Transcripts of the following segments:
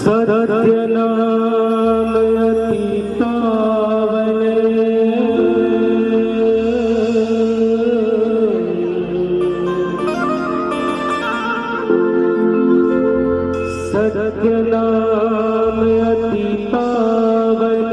सत्य नाम अति पावन, सत्य नाम अति पावन,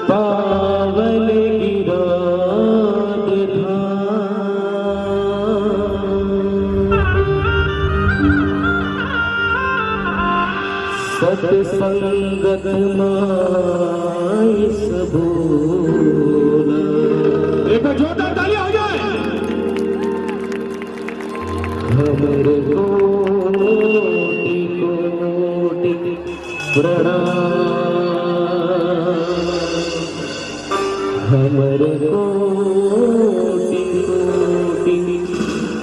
पावन सत्संगत माई सबूरा। एक बार जोरदार ताली हो जाए। हमरे कोटि कोटि प्रणाम, हमरे कोटि कोटि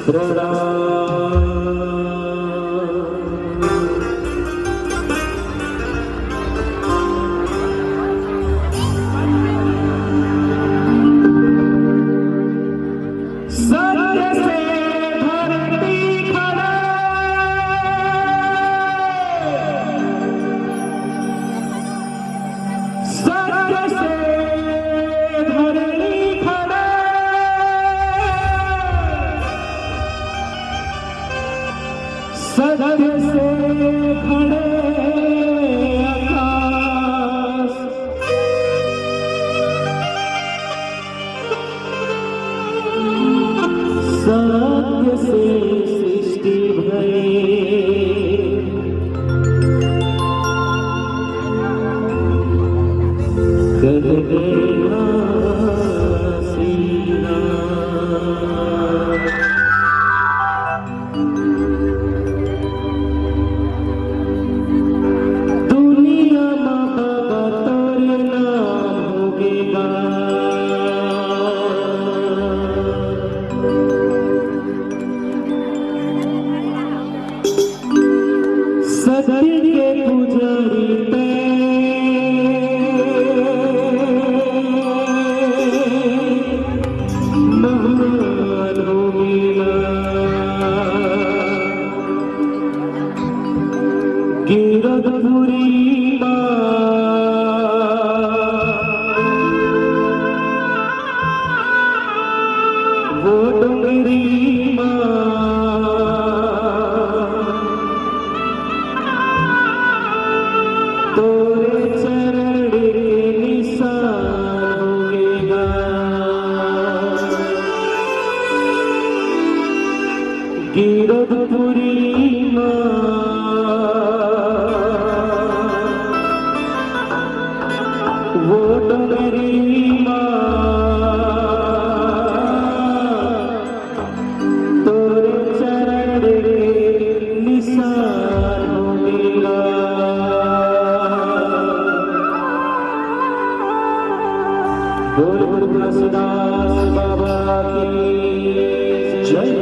प्रणाम। सत्य से खड़े आकाश, सत्य से सृष्टि भई, कह देना सीना। सत्य के पुजारी पे महान हो मिला, गिरधपुरी वो डोंगरी तोरे चरण निशान होएगा, गिरधपुरी वो डोंगरी तोरे चरण निशान होएगा। बोल बोल तुलसीदास बाबा की जय।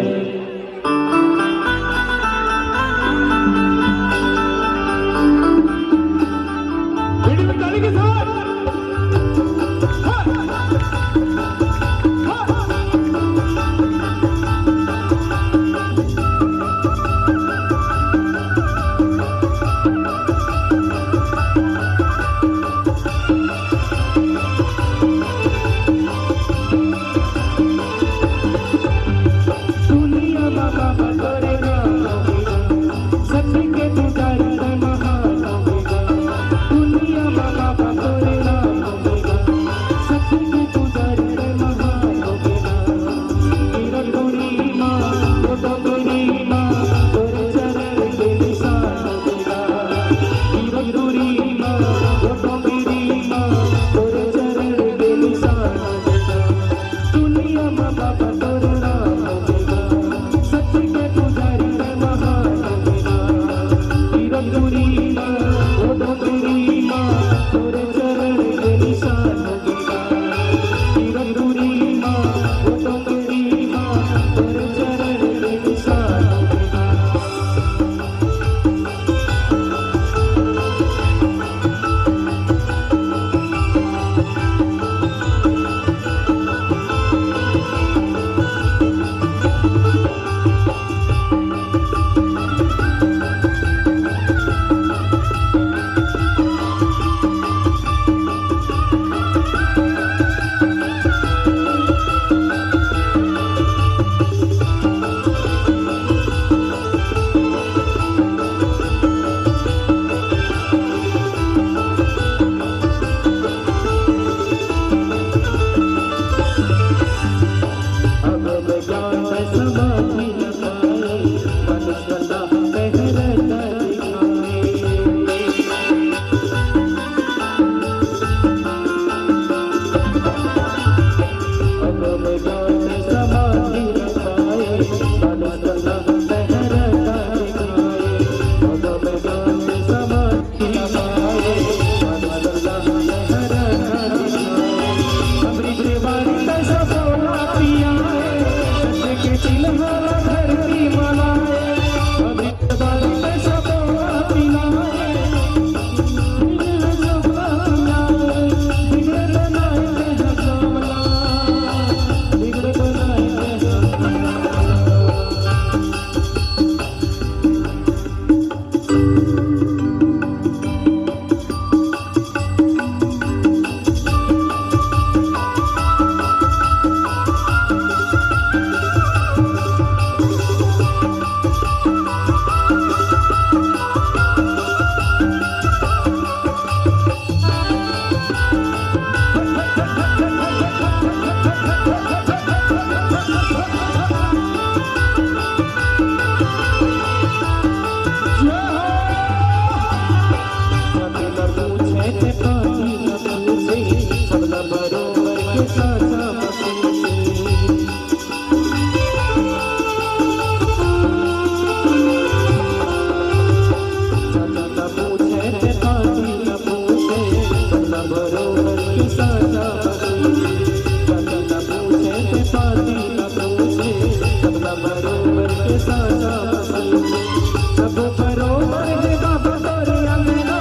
सब बरोबर है बाबा तोरे अंगना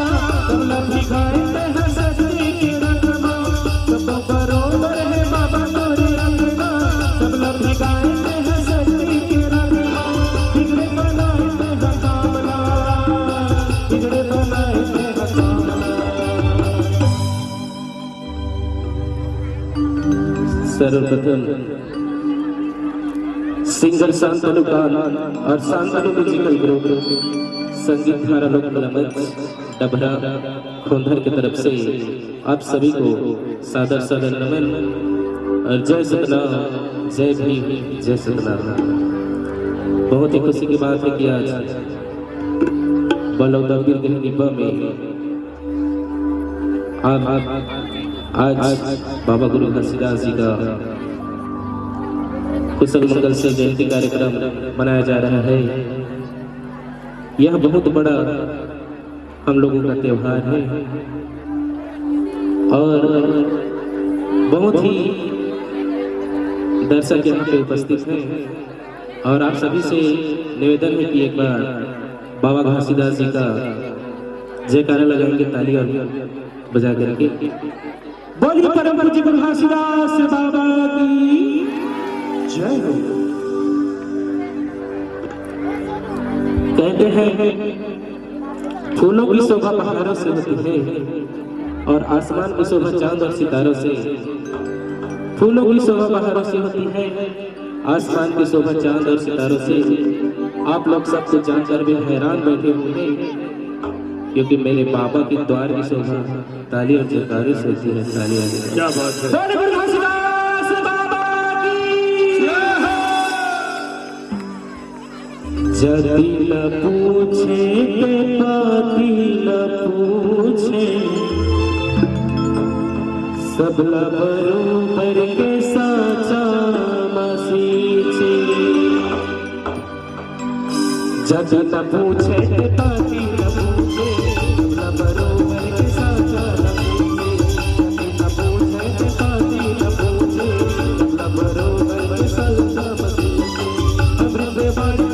सब लठी गाए हैं सच्ची के रंगना सब बरोबर है बाबा तोरे अंगना सब लठी गाए हैं सच्ची के रंगना बिगड़े बनाए हैं कामना बिगड़े बनाए हैं कामना। सर्वप्रथम सिंगर शांतनु खान और शांतनु म्यूजिकल ग्रुप संगीत धारा लोक मंच डबरा खोंधर की तरफ से आप सभी को सादर सादर नमन और जय सतनाम जय भीम जय सतनाम। बहुत ही खुशी की बात है कि आज बलौदा पीर के डिब्बा में आज बाबा गुरु घसीदास जी का कुशल मंगल से जयंती कार्यक्रम मनाया जा रहा है। यह बहुत बड़ा हम लोगों का त्योहार है और बहुत ही दर्शक यहाँ पे उपस्थित हैं और आप सभी से निवेदन है कि एक बार बाबा घसीदास जी का जयकारा लगाएंगे ताली और बजा करके। बोलिए परम पूज्य गुरु घसीदास बाबा की जय हो। कहते हैं फूलों की शोभा पहाड़ों से होती है और आसमान की शोभा चांद और सितारों से। फूलों की शोभा पहाड़ों से होती है आसमान की शोभा चांद और सितारों से। आप लोग सब कुछ जानकर भी हैरान बैठे होंगे क्योंकि मेरे बाबा के द्वार की शोभा ताली और जयकारे से होती है। ताली और क्या बात है। जदी न पूछे पाती न पूछे सब बरोबर के साचा मसीचे। जदी न पूछे पाती न पूछे सब बरोबर के साचा मसीचे। जदी न पूछे पाती न पूछे सब बरोबर के साचा मसीचे। अमृत बाणी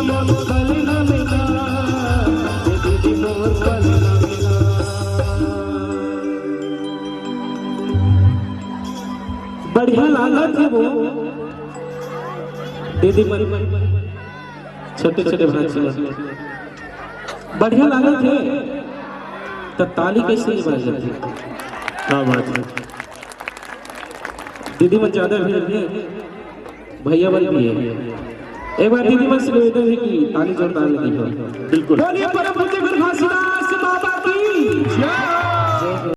मोर पल न मिला, ये दीदी मोर पल न मिला। बढ़िया लागत है वो दीदी मन छोटे छोटे भांचे बढ़िया लागत है, तो ताली कैसे नहीं बज जाती? क्या बात है। दीदी मन ज्यादा भीड़ है, भैया बन भी है। एक बार दीदी मन से निवेदन है कि ताली जोरदार लगी हो। बिल्कुल। बोलिए परम पूज्य गुरु घासीदास बाबा की जय।